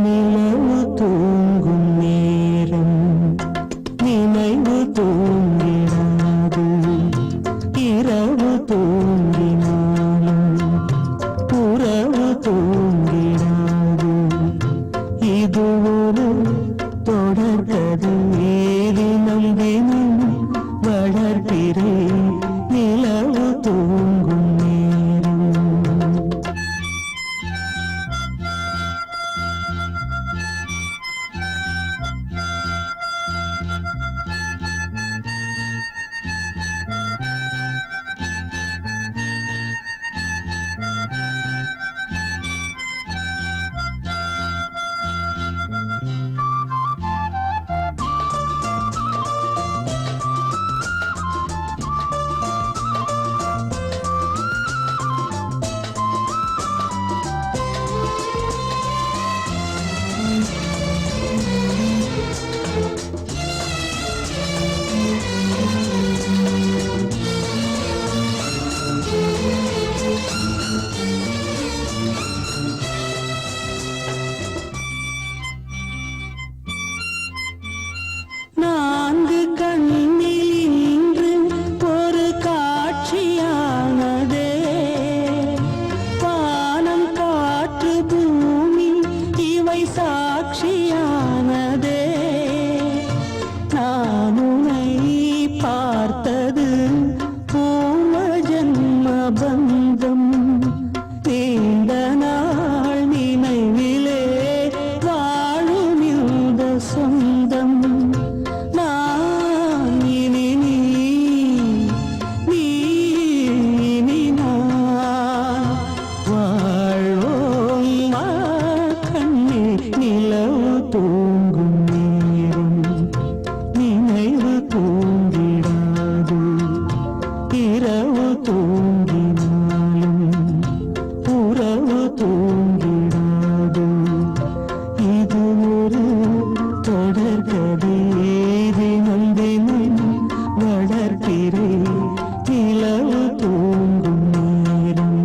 நிலவு தூங்கும் நேரம் நினைவு தூங்கிடாது இரவு தூங்கினாலும் உறவு தூங்கிடாது இது ஒரு தொடர்கதை தினம் தினம் வளர்கிறேன் நிலவு தூங்கும் நேரம் நான்கு கண்ணில் இன்று ஒரு காட்சியானதே வானம் காற்று பூமி இவை சாட்சியானதே நான் உன்னை பார்த்தது பூர்வ ஜன்ம பந்தம் நீண்ட நாள் நினைவிலே வாழும் இந்த சொந்தம் நான் இனி நீ இனி நான் வாழ்வோம் வா கண்ணே நிலவு தூங்கும் நேரம் நினைவு தூங்கிடாது இரவு தூங்கினாலும் உறவு தூங்கிடாது இது ஒரு தொடர்கதை தினம் தினம் வளர்க்கிறேன் நிலவு தூங்கும் நேரம்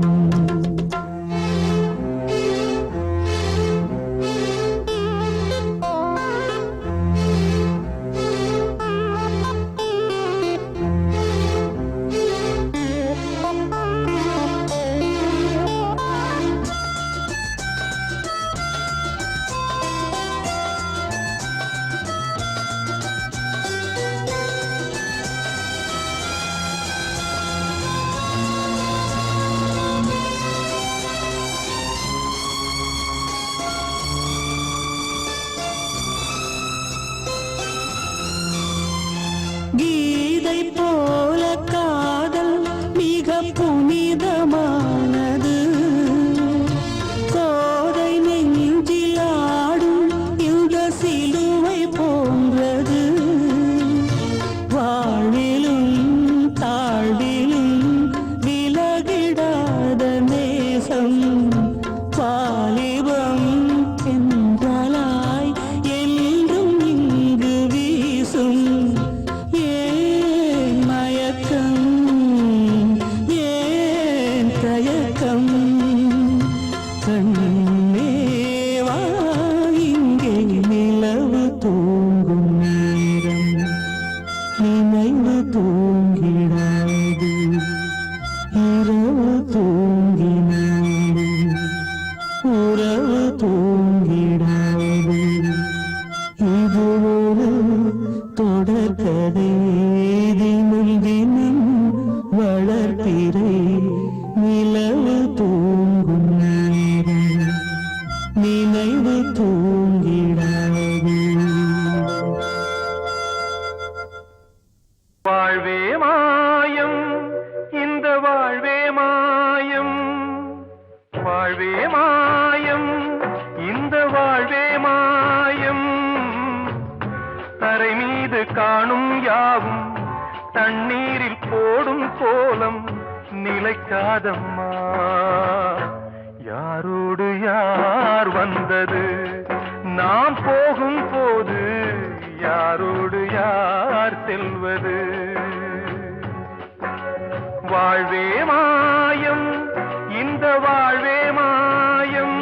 கீதை போல காதல் மிக புனிதமானது கோதை நெஞ்சில் ஆடும் இந்த சிலுவை போன்றது வாழ்விலும் தாழ்விலும் விலகிடாத நேசம் வாலிபம் என்றாலாய் என்றும் இங்கு வீசும் ஏன் மயக்கம் ஏன் தயக்கம் கண்ணே வா இங்கே நிலவு தூங்கும் நேரம் நினைவு தூங்கிடாது இரவு தூங்கினாலும் உறவு தூங்கிடாது இது ஒரு தொடர்கதை தினம் தினம் வளர்க்கிறேன் நிலவு தூங்கும் நேரம் நினைவு தூங்கிடாது வாழ்வே மாயம் இந்த வாழ்வே மாயம் வாழ்வே மாயம் இந்த வாழ்வே மாயம் தரை மீது காணும் யாவும் தண்ணீரில் போடும் கோலம் நிலைக்காதம்மா யாரோடு யார் வந்தது நாம் போகும் போது யாரோடு யார் செல்வது வாழ்வே மாயம் இந்த வாழ்வே மாயம்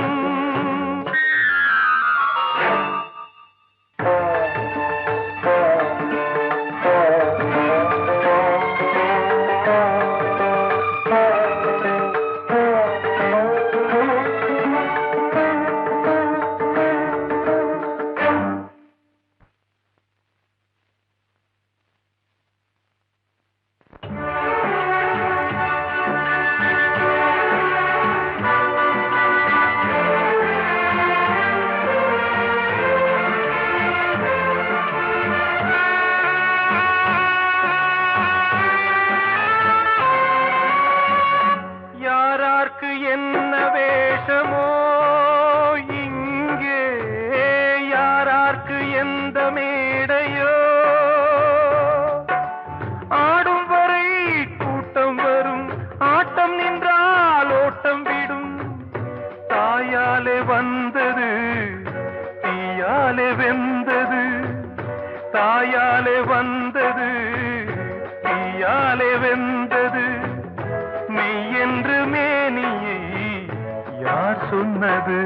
வந்தது தீயாலே வெந்தது மெய் என்று மேனியை யார் சொன்னது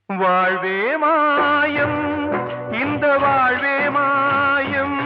வாழ்வே மாயம் இந்த வாழ்வே மாயம்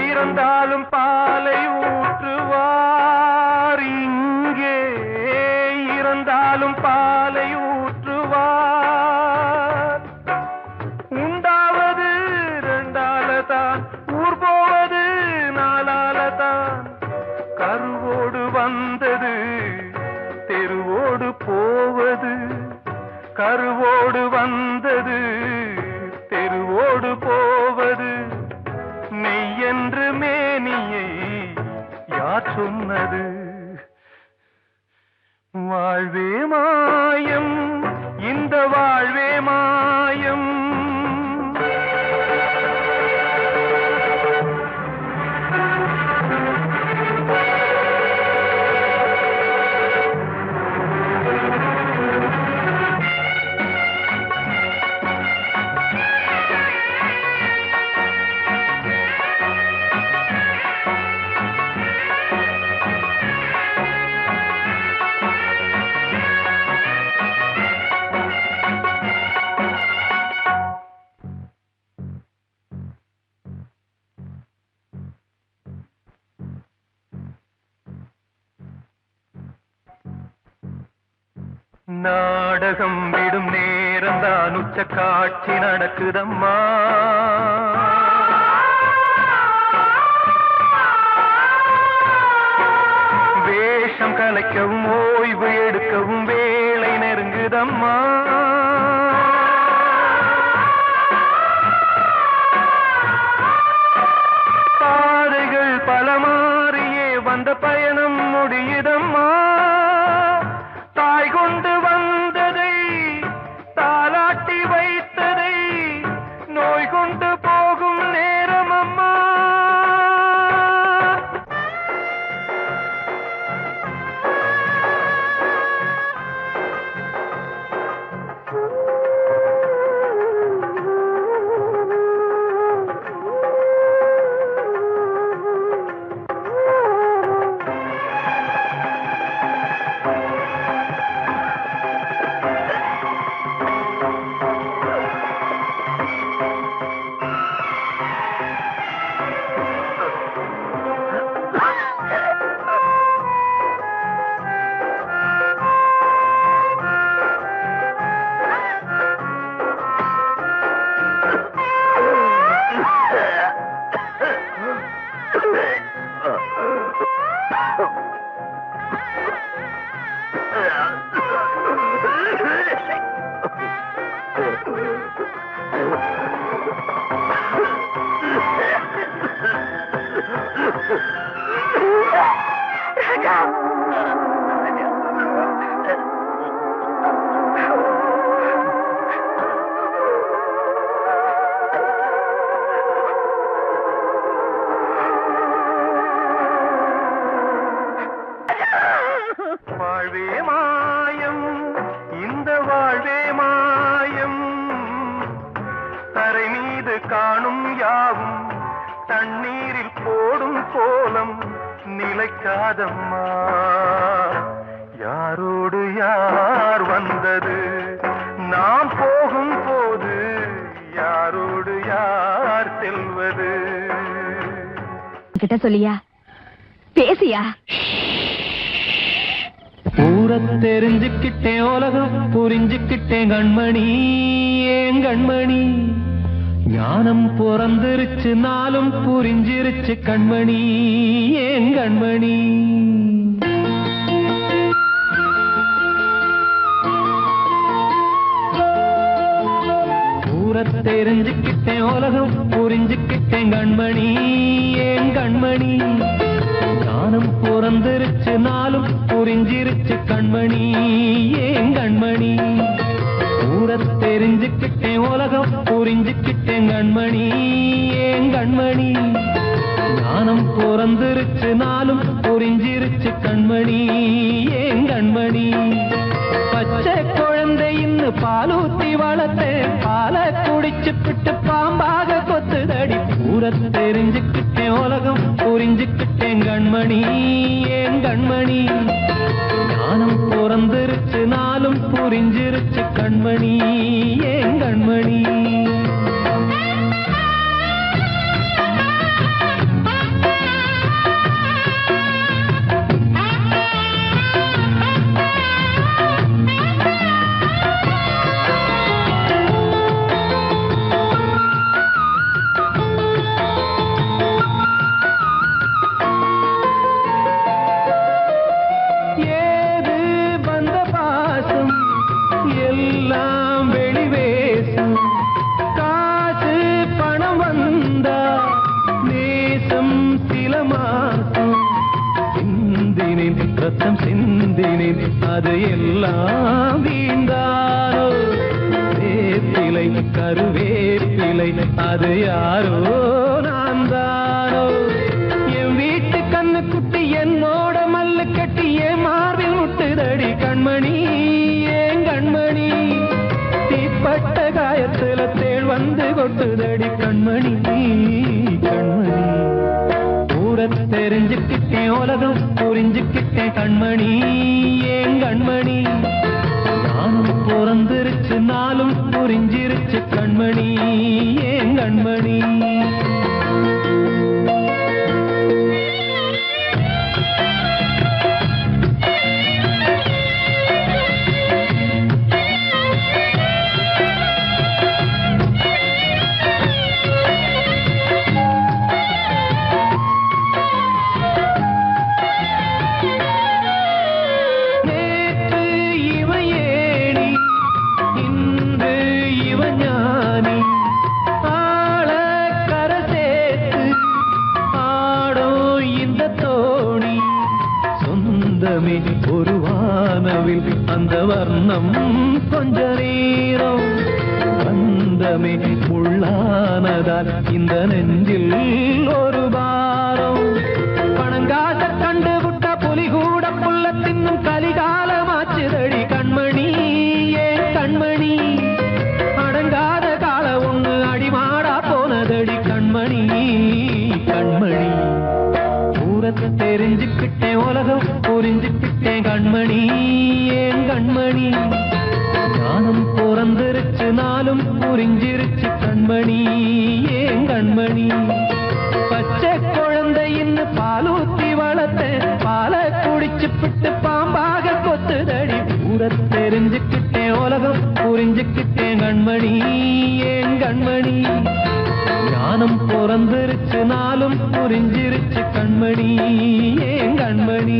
இறந்தாலும் பாலை ஊற்றுவார் இங்கே இறந்தாலும் பாலை ஊற்றுவார் உண்டாவது ரெண்டாலதான் ஊர் போவது நாளாலதான் கருவோடு வந்தது தெருவோடு போவது கருவோடு வந்தது தெருவோடு போவது மெய் என்று மேனியை யார் சொன்னது வாழ்வே மாயம் இந்த வாழ்வே மாயம் நாடகம் விடும் நேரம் தான் உச்ச காட்சி நடக்குதம்மா வேஷம் கலைக்கவும் ஓய்வு எடுக்கவும் வேளை நெருங்குதம்மா பாதைகள் பல மாறியே வந்த பயணம் முடியுதம்மா தாய் கொண்டு வந்ததை தாலாட்டி வைத்ததை நோய் கொண்டு போகும் நேரம் அம்மா வாழ்வே மாயம் இந்த வாழ்வே மாயம் தரை மீது காணும் யாவும் தண்ணீரில் போடும் கோலம் நிலைக்காதம்மா யாரோடு யார் வந்தது நாம் போகும் போது யாரோடு யார் செல்வது கிட்ட சொல்லியா பேசியா ஊரை தெரிஞ்சுக்கிட்டேன் உலகம் புரிஞ்சுக்கிட்டேன் கண்மணி ஏன் கண்மணி ஞானம் பிறந்திருச்சு நாளும் புரிஞ்சிருச்சு கண்மணி ஏன் கண்மணி தெரிஞ்சுக்கிட்டேன் உலகம் புரிஞ்சுக்கிட்டேன் கண்மணி ஏன் கண்மணி ஞானம் பிறந்திருச்சு நாளும் புரிஞ்சிருச்சு கண்மணி ஏன் கண்மணி தெரிஞ்சுக்கிட்டேன் உலகம் புரிஞ்சுக்கிட்டேன் கண்மணி ஏன் கண்மணி ஞானம் பிறந்திருச்சு நாளும் புரிஞ்சிருச்சு கண்மணி ஏன் கண்மணி பச்சை குழந்தை இன்னும் பாலூத்தி வளர்த்தேன் பாலை குடிச்சு பிட்டு பாம்பாக கொத்துதடி தெரிஞ்சுக்கிட்டேன் உலகம் புரிஞ்சுக்கிட்டேன் கண்மணி ஏன் கண்மணி ஞானம் பிறந்திருச்சு நாளும் புரிஞ்சிருச்சு கண்மணி ஏன் கண்மணி ரத்தம் சிந்தினேன் அது எல்லாம் வீண்டாரோ வேப்பிலை கருவேப்பிலை அது யாரோ நான் தானோ என் வீட்டு கண்ணு குட்டி என்னோட மல்லு கட்டி என் மார்பில் முட்டுதடி கண்மணி ஏன் கண்மணி தீப்பட்ட காயத்துல தேள் வந்து கொட்டுதடி கண்மணி கண்மணி தெரிஞ்சுக்கிட்டேன் உலகம் புரிஞ்சுக்கிட்டேன் கண்மணி ஏன் கண்மணி ஞானம் பிறந்திருச்சு நாளும் புரிஞ்சிருச்சு கண்மணி ஏன் கண்மணி ஒரு வானவில் அந்த வர்ணம் கொஞ்ச நேரம் வந்தமே உள்ளானதால் இந்த நெஞ்சில் ஒரு பாரம் பணங்காச கண்டு விட்ட புலி கூட புல்ல தின்னும் கலிகாலமாச்சுதடி கண்மணி ஏன் கண்மணி அடங்காத கால ஒண்ணு அடிமாடா போனதடி கண்மணி கண்மணி தெரிஞ்சுக்கிட்டேன் உலகம் புரிஞ்சுக்கிட்டேன் கண்மணி ஏன் கண்மணி ஞானம் பிறந்திருச்சு நாளும் புரிஞ்சிருச்சு கண்மணி ஏன் கண்மணி பச்சை குழந்தை இன்னும் பாலூத்தி வளர்த்தேன் பாலை குடிச்சு பிட்டு பாம்பாக கொத்துதடி தெரிஞ்சுக்கிட்டேன் உலகம் புரிஞ்சுக்கிட்டேன் கண்மணி ஏன் கண்மணி ஞானம் பிறந்திருச்சு நாளும் புரிஞ்சிருச்சு கண்மணி ஏன் கண்மணி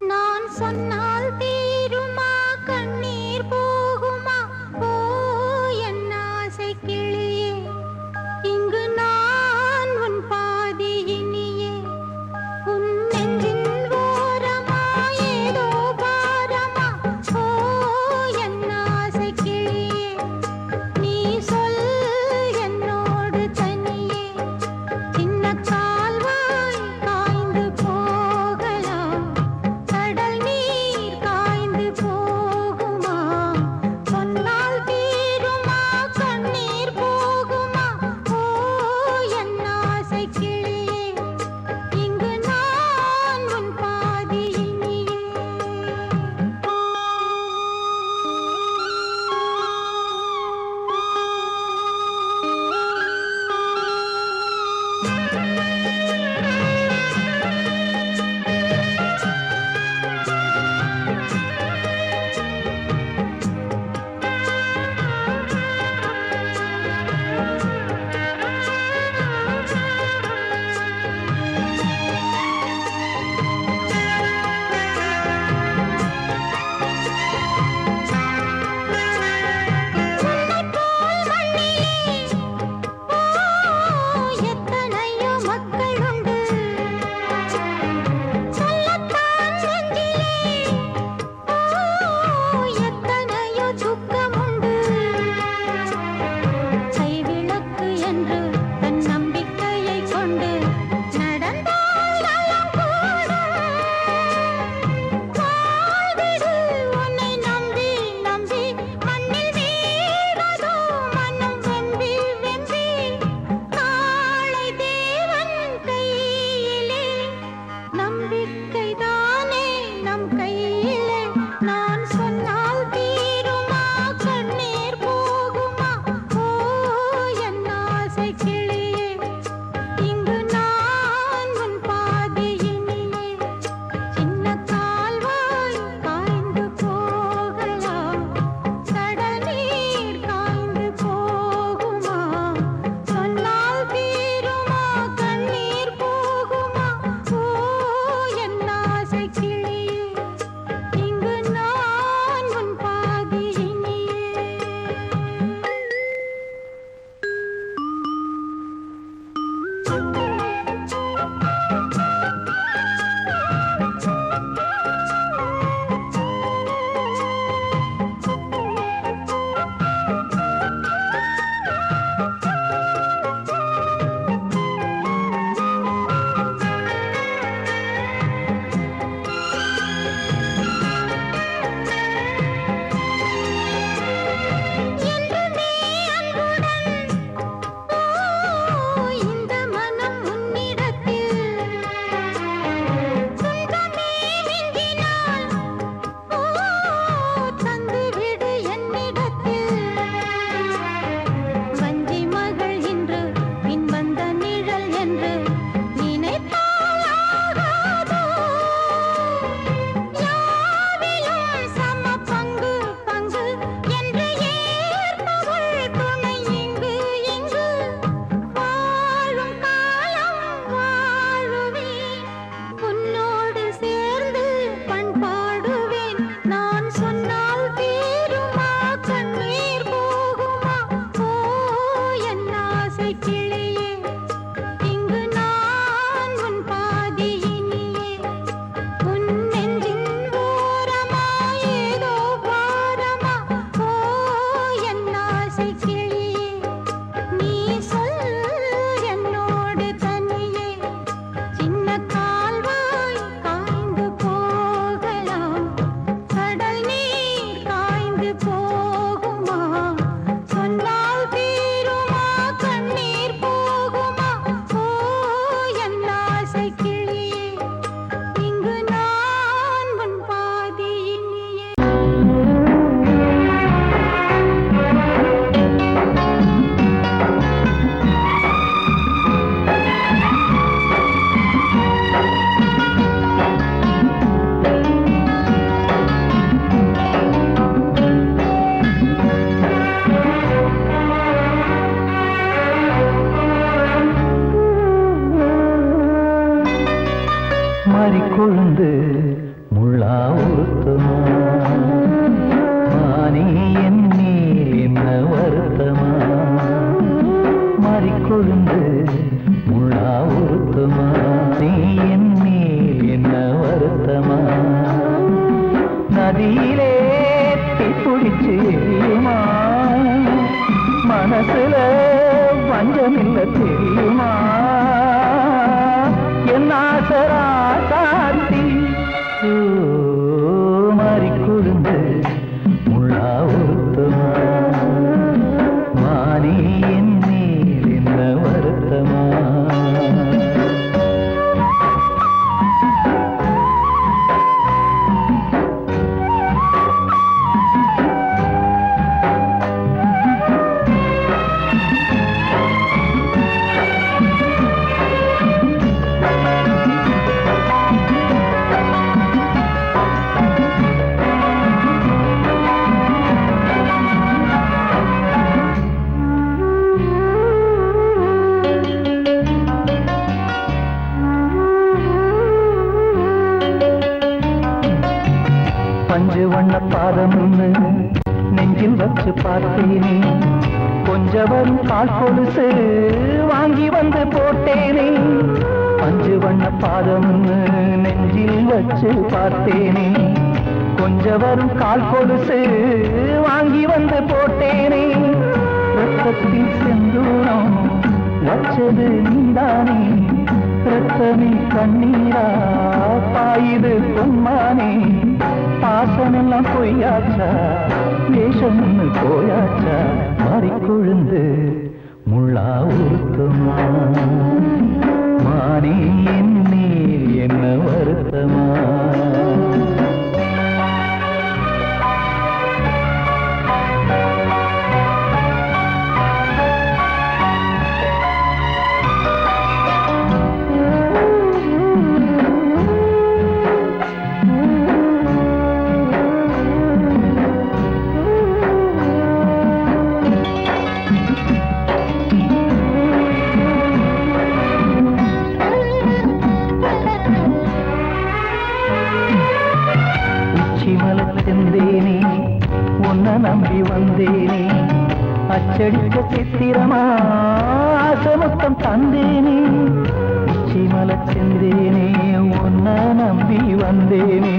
நான் சொன்னால் தீருமா கண்ணீர் போகுமா ஓ என் ஆசை கிளியே இங்கு நான் உன் பாதி இனியே உன் நெஞ்சின் ஓரமா ஏதோ பாரமா ஓ என் ஆசை கிளியே நீ சொல் என்னோடு தனியே சின்ன கால்வாய் காய்ந்து போகலாம் கடல் நீர் முள்ளா உருத்தமா மானே என் மேல் என்ன வருத்தமா மாறிக்கொழுந்து முள்ளா உருத்தமா நீ என் மேல் என்ன வருத்தமா நதியிலே பிடிச்சு எரியுமா மனசுல வஞ்சமில்ல தெரியுமா என் ஆசரா சாத்தி மாறி கொழுந்து முள்ளா உருத்தமா மானே என் மேல் என்ன வருத்தமா பஞ்சு வண்ண பாதம் நெஞ்சில் வச்சு பார்த்தேனே கொஞ்சம் வரும் கால் கொலுசு வாங்கி வந்து போட்டேனே பஞ்சு வண்ண பாதம் நெஞ்சில் வச்சு பார்த்தேனே கொஞ்சம் வரும் கால் கொலுசு வாங்கி வந்து போட்டேனே ரத்தத்தில் செந்தூரம் வச்சது நீதானே ரத்தமே கண்ணீரா பாயுது பொம்மானே பாசமெல்லாம் பொய்யாச்சா வேஷம்னு போயாச்சா மாறிக்கொழுந்து முள்ளா உருத்தமா மானே என் மேல் என்ன வருத்தமா செந்தேனே உன்னை நம்பி வந்தேனே அச்சடிக்க சித்திரமா ஆசமுத்தம் தந்தேனே உச்சிமல செந்தேனே உன்னை நம்பி வந்தேனே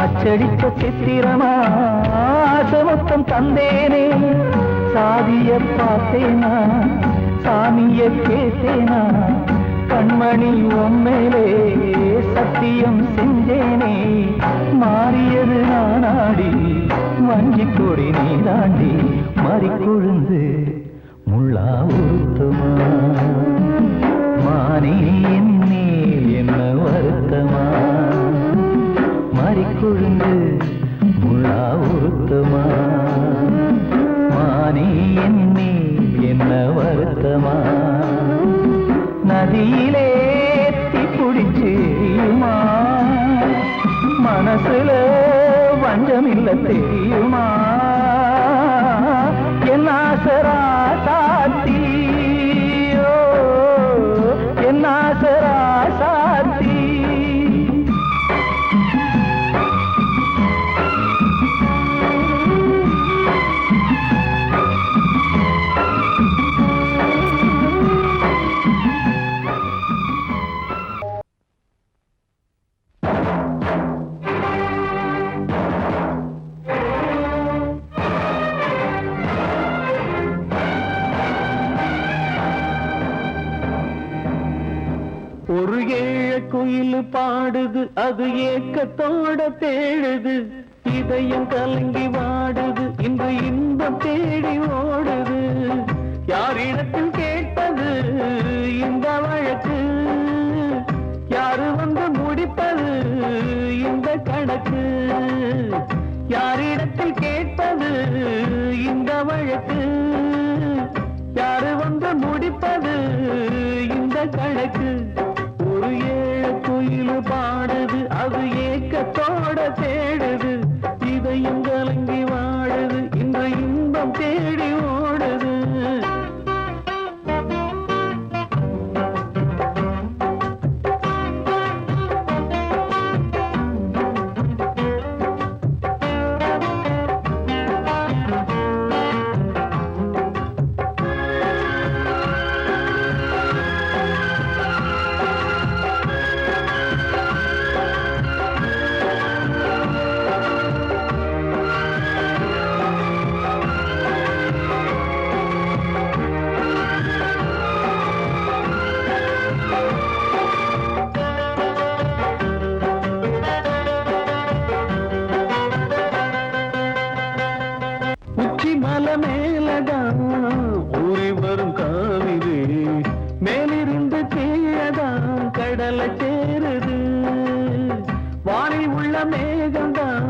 அச்சடிக்க சித்திரமா ஆசமுத்தம் தந்தேனே சாதிய பார்த்தேனா சாமிய கேட்டேனா கண்மணி உம்மேலே சத்தியம் செஞ்சேனே மாறியது நானாடி வஞ்சி கொடி நீதாண்டி மாறிக்கொழுந்து முள்ளா உருத்தமா மானே என் மேல் என்ன வருத்தமா மாறிக்கொழுந்து முள்ளா உருத்தமா மானே என் மேல் என்ன வருத்தமா நதியிலே பிடிச்சு எரியுமா மனசுல வஞ்சமில்ல தெரியுமா என் ஆசரா சாத்தி என் ஆசரா சாத்தி ஒரு ஏழ குயில் பாடுது அது ஏக்கத்தோட தேடுது இதயம் கலங்கி வாடுது இந்த இன்பம் தேடி ஓடுது யாரிடத்தில் கேட்டது இந்த வழக்கு யாரு வந்து முடிப்பது இந்த கணக்கு யாரிடத்தில் கேட்டது இந்த வழக்கு யாரு வந்து முடிப்பது இந்த கணக்கு ஒரு ஏழ குயில் பாடுது அது ஏக்கத்தோட தேடுது இதயம் கலங்கி வாடுது இந்த இன்பம் தேடி ஓடுது மேலதான் ஊறி வரும் காவிரி மேலிருந்து கீழதான் கடலை சேருது வானில் உள்ள மேகம்தான்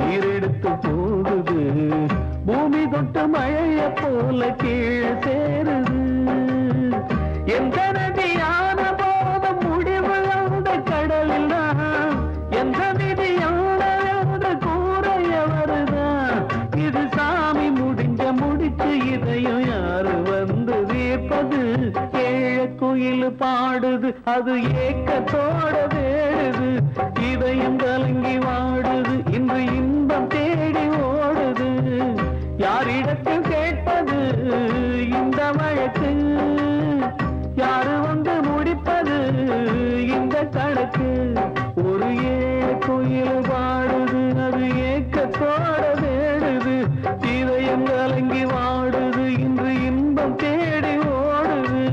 நீர் எடுத்து போகுது பூமி தொட்டு மழைய போல கீழே சேருது எந்த நதியான போதும் முடிவு அந்த கடலில் தான் எந்த விதியான கூறைய வருதான் இது சாமி முடிச்சு இதையும் யாரு வந்து தீர்ப்பது ஏழ குயில் பாடுது அது ஏக்கத்தோட வேடுது இதயம் கலங்கி வாடுது இன்று இன்பம் தேடி ஓடுது யாரிடத்தில் கேட்பது இந்த வழக்கு யாரு வந்து முடிப்பது இந்த கணக்கு ஒரு ஏழ குயில் பாடுது அது ஏக்கத்தோட வேடுது இதயம் கலங்கி வாடுது இன்று இன்பம் தேடி ஓடுது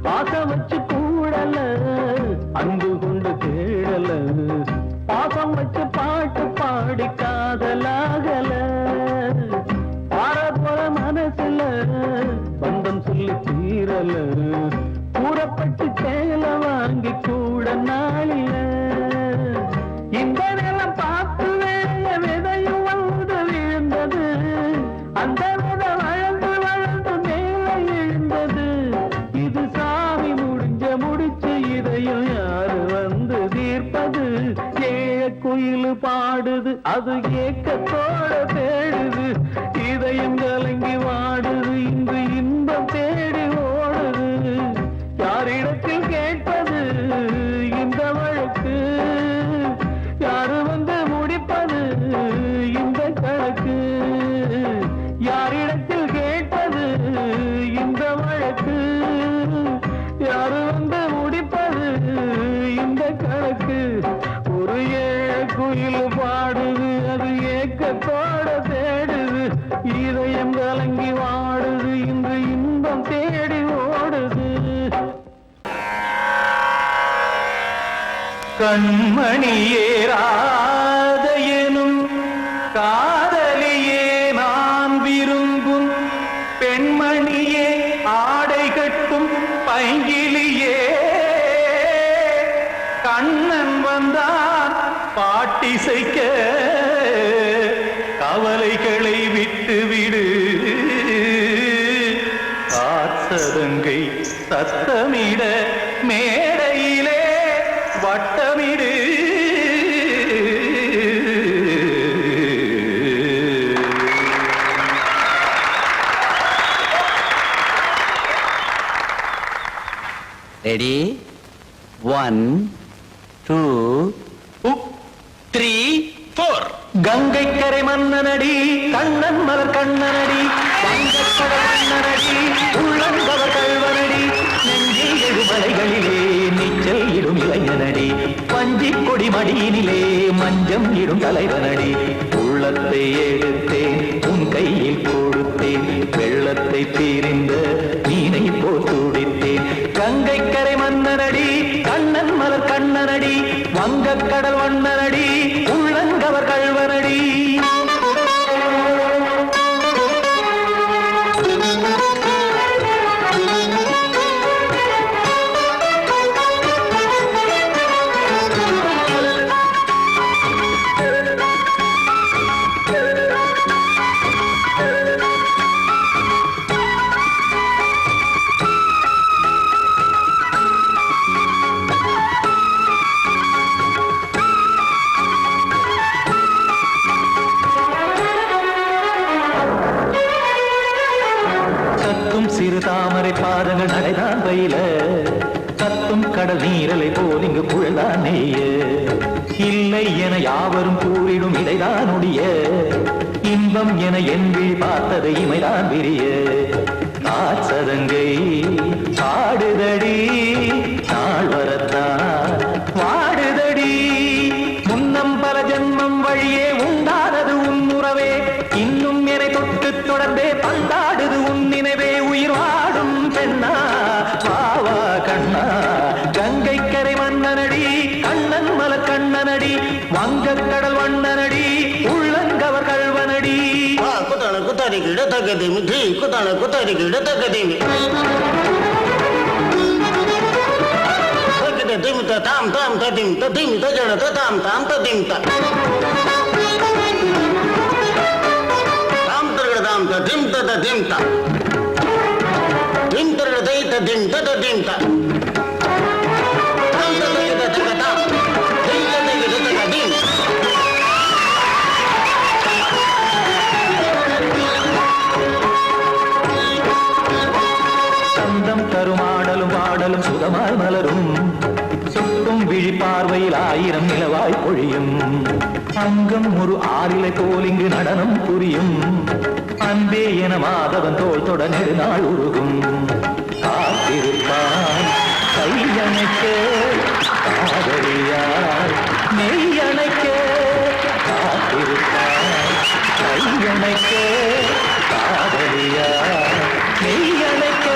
பாசம் வச்சு கூடல அன்பு கொண்டு தேடல பாசம் வச்சு பாட்டு பாடி காதலாகல பாரபோல மனசுல பந்தம் சொல்லி தீரல கூறப்பட்டு சேல வாங்கி கூட நாளில இந்த நிலம் பார்த்து வேலைய விதையும் வந்து விழுந்தது அந்த விதை வளர்ந்து வளர்ந்து மேலே எழுந்தது இது சாமி முடிச்சு இதையும் யாரு வந்து தீர்ப்பது ஏழ குயில் பாடுது அது ஏக்கத்தோட தேடுது இதயம் கலங்கி வாடுது இன்று இன்பம் தேடி ஓடுது யாரிடத்தில் கேட்பது இந்த வழக்கு யாரு வந்து முடிப்பது இந்த கணக்கு யாரிடத்தில் கேட்பது இந்த வழக்கு யாரு வந்து முடிப்பது இந்த கணக்கு ஒரு ஏழ குயில் பாடுது அது ஏக்கத்தோட தேடுது இதயம் கலங்கி வாடுது இன்று இன்பம் தேடி ஓடுது கண்மணியே ராத எனும் காதலியே நான் விரும்பும் பெண்மணியே ஆடை கட்டும் பைங்கிலியே கண்ணன் வந்தான் பாட்டிசைக்க கவலைகளை விட்டுவிடு காசதங்கை சத்தமிட மேடையிலே வட்டமிடு ரெடி 1 2 3 4 கங்கை கரை மன்னனடி கண்ணன் மலர் கண்ணனடி வங்கக்கடல் மன்னனடி உள்ளங்கவர் கல்வனடி நெஞ்சில் எழுமலைகளிலே நீச்சல் இடும் இளைஞனடி பஞ்சி கொடி மடியினிலே மஞ்சம் இடும் தலைவனடி உள்ளத்தை எடுத்தேன் உன் கையில் கொடுத்தேன் வெள்ளத்தை தீரிந்த மீனை போல் துடித்தேன் கங்கை கரை மன்னனடி கண்ணன் மலர் கண்ணனடி வங்கக்கடல் வண்ணனடி உள்ளங்கவர் கல்வனடி சிறு தாமரை பாதங்கள் நடைதான் பயில கத்தும் கடல் நீரலை போல் இங்கு புழல்தான் நெய்ய இல்லை என யாவரும் கூறிடும் இடைதான் உடைய இன்பம் என என் விழி பார்த்தது இமைதான் விரிய ஆச்சதங்கை பாடுதடி நாள் வரத்தான் வாடுதடி முன்னம் பல ஜென்மம் வழியே உண்டானது உன் உறவே இன்னும் என்னை தொட்டு தொடர்ந்தே பந்தாடுது உன் நினைவே உயிர் வாடும் பெண்ணா வாவா கண்ணா கங்கை கரை மன்னனடி கண்ணன் மலர் கண்ணனடி வங்கக் கடல் வண்ணனடி உள்ளங்கவர் கல்வனடி குத்தான குத்தாரி கிட தகதிமி தி குத்தான குத்தாரி கிட தகதிமி தகத திமித தாம் தாம் ததிம் ததிம் தஜட தாம் தாம் ததிம் த தாம் தரகட தாம் ததிம் ததிம் த திம் தரகட தை ததிம் ததிம் த தாம் தரகட தகதாம் திம் தரகட தகதிம் தருமாடலும் பாடலும் சுகமாய் மலரும் சுற்றும் விழி பார்வையில் ஆயிரம் நிலவாய் பொழியும் அங்கம் ஒரு ஆறிலை போல் இங்கு நடனம் புரியும் அன்பே என மாதவன் தோல் தொட நெடுநாள் உருகும் காத்திருப்பான் கையணைக்க காதலியார் மெய்யணைக்க காத்திருப்பான் கையணைக்க காதலியார் மெய்யணைக்க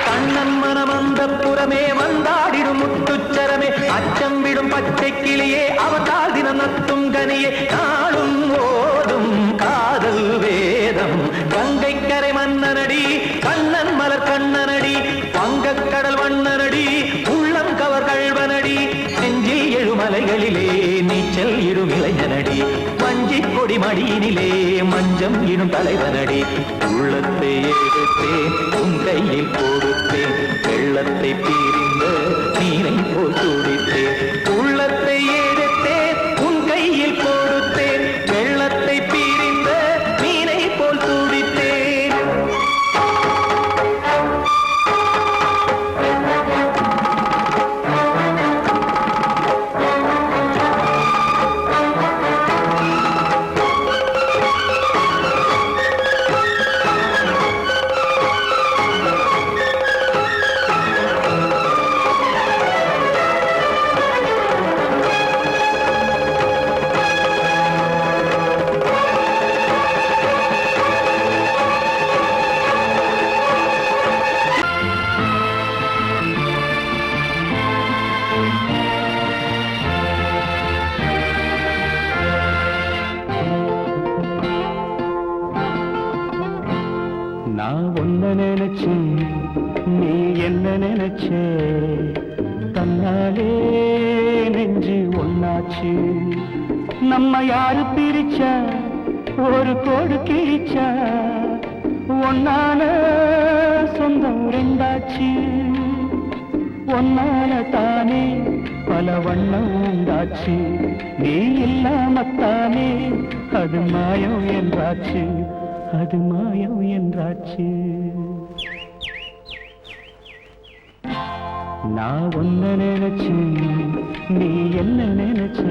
கண்ணன் மனம் அந்த புறமே வந்தாடிடும் முத்துச்சரமே அச்சம் விடும் பச்சை கிளியே அவதால் தினம் நத்தும் கனியே நாளும் ஓடும் காதல் வேதம் கங்கை கரை மன்னனடி கண்ணன் மலர் கண்ணனடி வங்கக் கடல் வண்ணனடி உள்ளம் கவர் கல்வனடி நெஞ்சில் எழுமலைகளிலே நீச்சல் இடும் இளைஞனடி வஞ்சிக் கொடி மடியினிலே மஞ்சம் இடும் தலைவனடி உள்ளத்தை எடுத்தேன் உன் கையில் கொடுத்தேன் வெள்ளத்தை பிரிந்த நீரை போல் துடித்தேன் உள்ளத்தை எடுத்தேன் உன் கையில் கொடுத்தேன் வெள்ளத்தை பிரிந்த நீரை போல் துடித்தேன் நான் ஒன்ன நினைச்சு நீ என்ன நினைச்சே தன்னாலே நெஞ்சு ஒன்னாச்சு நம்ம யாரு பிரிச்சா ஒரு கோடு கிழிச்சா ஒன்னான சொந்தம் ரெண்டாச்சு ஒன்னால தானே பல வண்ணம் உண்டாச்சு நீ இல்லாமத்தானே அது மாயம் என்றாச்சு அது மாயம் என்றாச்சு நான் ஒன்ன நினைச்சு நீ என்ன நினைச்ச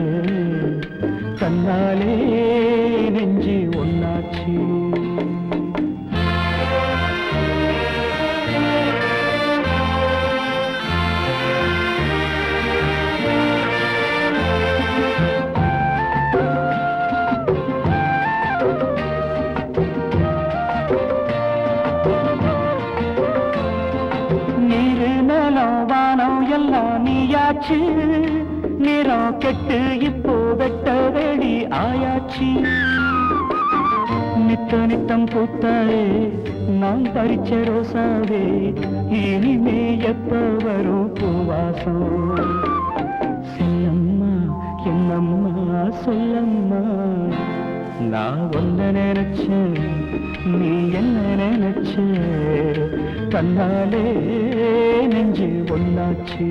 தன்னாலே நெஞ்சு ஒன்னாச்சு நீயாச்சு நிறம் கெட்டு இப்போ வெட்ட வெடி ஆயாச்சு நித்த நித்தம் பூத்தாயே நான் பறிச்ச ரோசாவே இனிமே எப்ப வரும் பூவாசம் சொல்லம்மா என்னம்மா சொல்லம்மா நான் ஒன்ன நினைச்சேன் நீ என்ன நினைச்ச கண்ணாலே நெஞ்சு ஒன்னாச்சு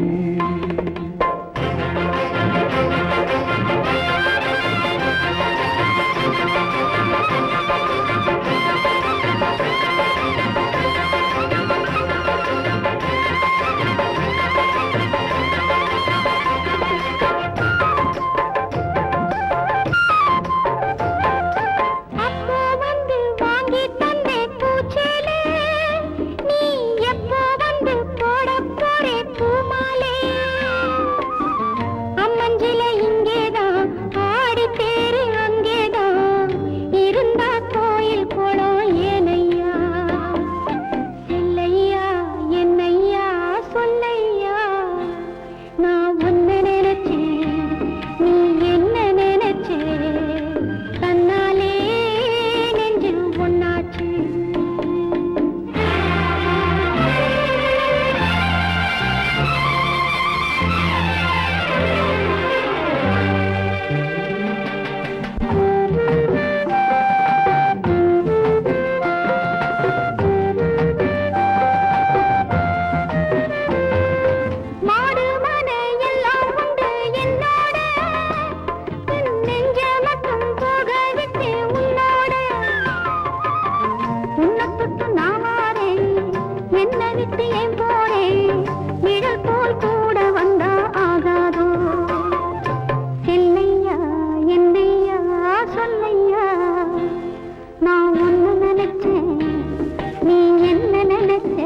விட்டு ஏன் போறேன் நிழல் போல் கூட வந்தா ஆகாதோ செல்லையா என்னையா சொல்லையா நான் ஒன்னு நினைச்சேன் நீ என்ன நினைச்ச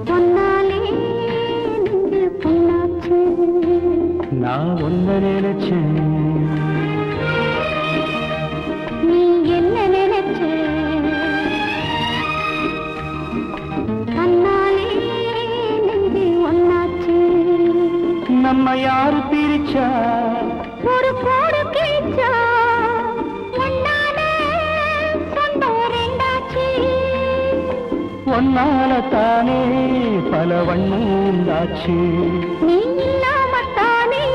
பொன்னாலே நெஞ்சு பொன்னாச்சு நான் ஒன்ன நினைச்சேன் நீ என்ன நினைச்ச கண்ணாலே நெஞ்சு ஒன்னாச்சு நம்ம யாரு பிரிச்சா ஒரு போடு கிழிச்சா ஒன்னாலே சொந்தம் ரெண்டாச்சு ஒன்னால தானே பல வண்ணம் உண்டாச்சு நீ இல்லாமத்தானே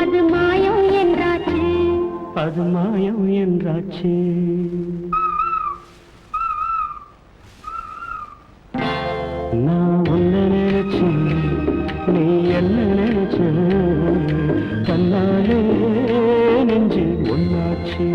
அது மாயம் என்றாச்சு அது மாயம் என்றாச்சு நான் ஒன்ன நினைச்சேன் நீ என்ன நினைச்ச கண்ணாலே நெஞ்சு ஒன்னாச்சு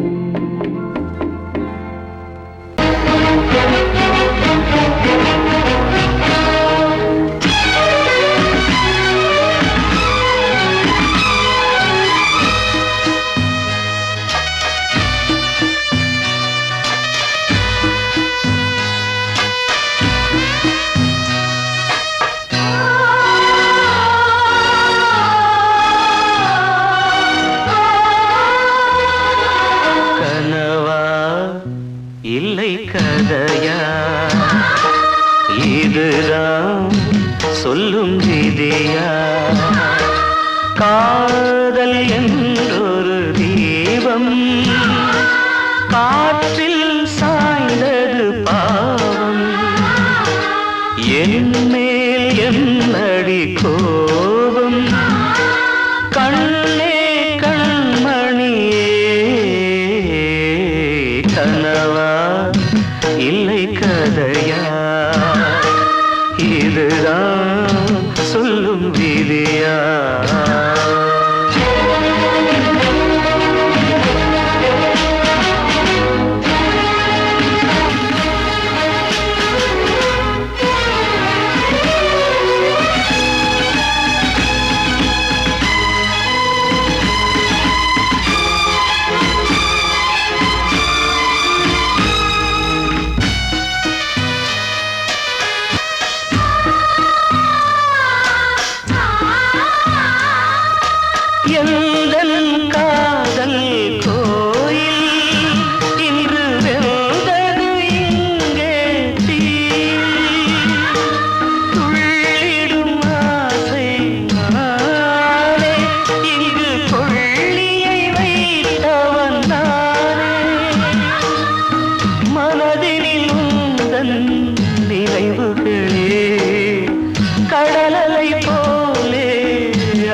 இல்லை கதையா இதுதான் சொல்லும் விதியா காதல் என்றொரு தீபம் காற்றில் சாய்ந்தது பாவம் என் மேல் என்னடி கோபம் கண்ணே கண்மணியே கனவா இல்லை கதையா இதுதான் சொல்லும் விதியா எந்தன் காதல் கோயில் இன்று வெந்தது இங்கே தீ துள்ளிடும் ஆசை நானே இங்கு கொள்ளியை வைத்தவன் நானே மனதினில் உந்தன் நினைவுகளே கடலலை போலே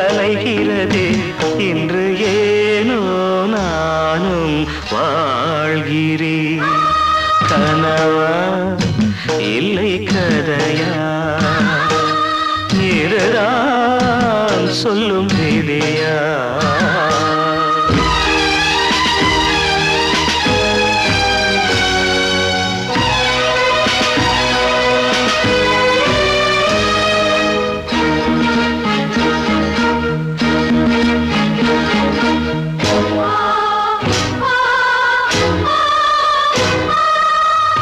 அலைகிறதே இன்று ஏனோ நானும் வாழ்கிறேன் கனவா இல்லை கதையா இதுதான் சொல்லும் விதியா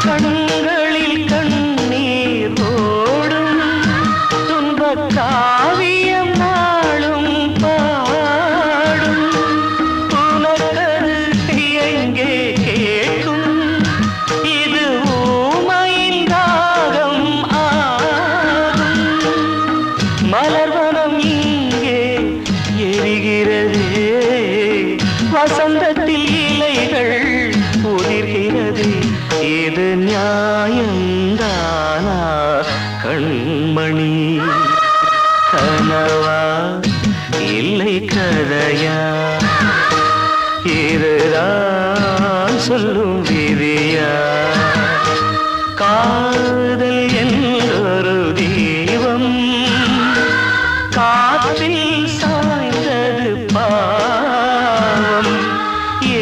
கண்களில் கண்ணீர் ஓடும் துன்பக் காவியம் நாளும் பாடும் உனக்கது எங்கே கேட்கும் இது ஊமையின் ராகம் ஆகும் மலர்வனம் இங்கே எரிகிறதே வசந்தத்தில் இலைகள் உதிர்கிறது இது நியாயந்தானா கண்மணி கனவா இல்லை கதையா இதுதான் சொல்லும் விதியா காதல் என்றொரு தீபம் காற்றில் சாய்ந்தது பாவம்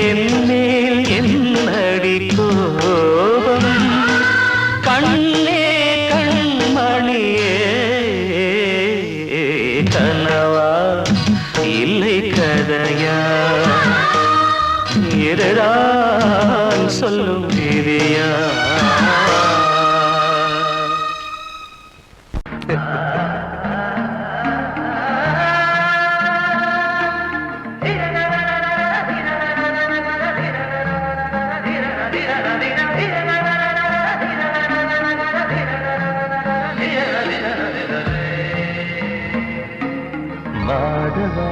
என் மேல் என்னடி கோபம் கண்ணே கண்மணி சொல்லும் நீதியா மாதவா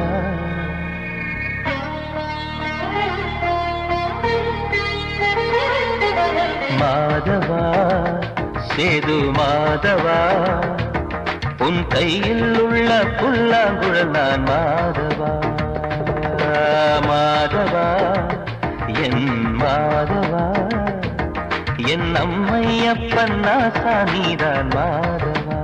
மாதவா சேது மாதவா உன் கையில் உள்ள புல்லாங்குழல் நான் மாதவா மாதவா என் மாதவா என் அம்மையப்பன் நாசானிதான் மாதவா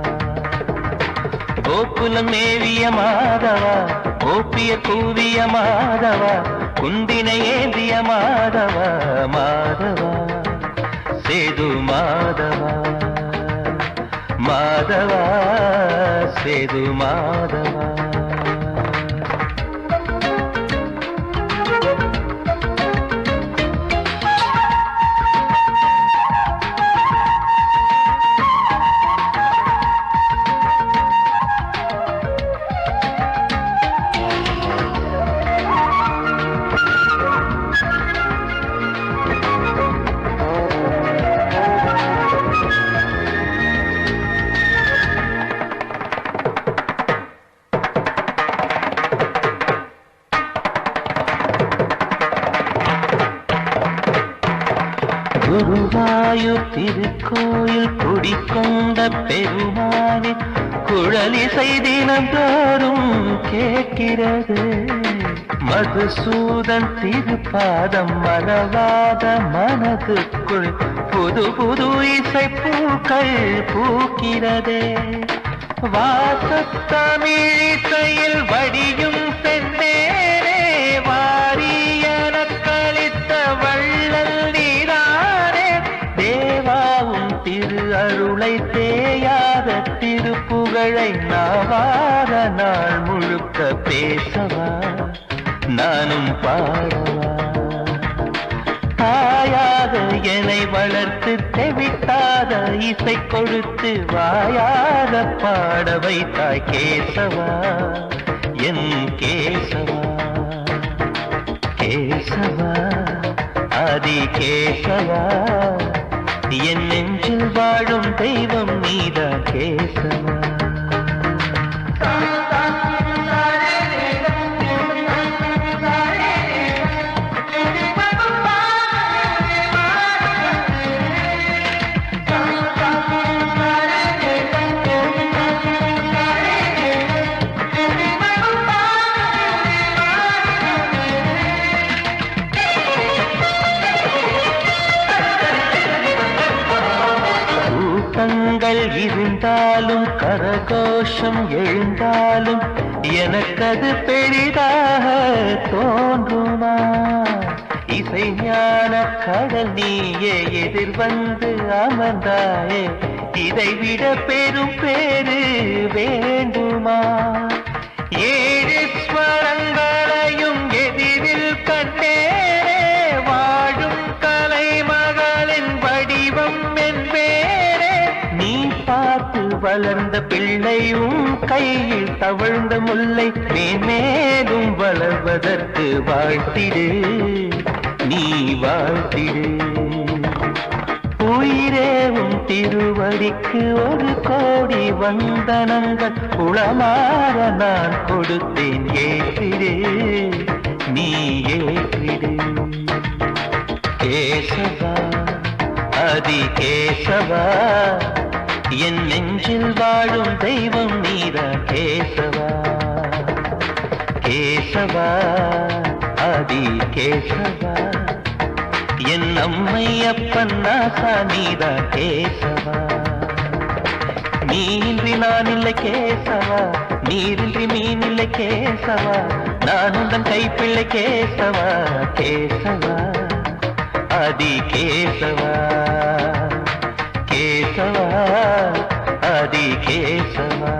கோகுலம் மேவிய மாதவா கோப்பிய கூவிய மாதவா குந்தினை ஏந்திய மாதவா மாதவா சேது மாதவா மாதவா சேது மாதவா குருவாயூர் திருக்கோயில் குடிக்கொண்ட பெருமானே குழலிசை தினந்தோறும் கேட்கிறது மதுசூதன் திருப்பாதம் மலவாத மனதுக்குள் புது புது இசை பூக்கள் பூக்கிறதே வாசத்தமிழிசையில் வடியும் செந்தேனே வாரியன கழித்த வள்ளல் நீரானே தேவாவும் திரு அருளை தேயாத திருப்புகழை நாவாத நாள் முழுக்க பேசவா நானும் பாடவா தாயாக என்னை வளர்த்து தெவிட்டாத இசை கொடுத்து வாயாக பாட வைத்தாய் கேசவா என் கேசவா கேசவா ஆதி கேசவா என் நெஞ்சில் வாழும் தெய்வம் நீதான் கேசவா இருந்தாலும் கரகோஷம் எழுந்தாலும் எனக்கது பெரிதாக தோன்றுமா இசை ஞான கடல் நீயே எதிர் வந்து அமர்ந்தாயே இதைவிட பெரும் பேரு வேண்டுமா ஏழு ஸ்வரங்களையும் எதிரில் கண்டேனே வாழும் கலைமகளின் வடிவம் என்பேனே நீ பார்த்து வளர்ந்த பிள்ளையும் கையில் தவழ்ந்த முல்லை மேன்மேலும் வளர்வதற்கு வாழ்த்திடு நீ வாழ்த்திடு உயிரேவும் திருவடிக்கு ஒரு கோடி வந்தனங்கள் உளமாற நான் கொடுத்தேன் ஏற்றிடு நீ ஏற்றிடு கேசவா ஆதி கேசவா என் நெஞ்சில் வாழும் தெய்வம் நீதான் கேசவா கேசவா ஆதி கேசவா என் அம்மை அப்பன் நாசா நீதான் கேசவா நீன்றி நான் இல்லை கேசவா நீரின்றி மீன் இல்லை கேசவா நான் உந்தன் கைப்பிள்ளை கேசவா கேசவா ஆதி கேசவா கேசவா ஆதி கேசவா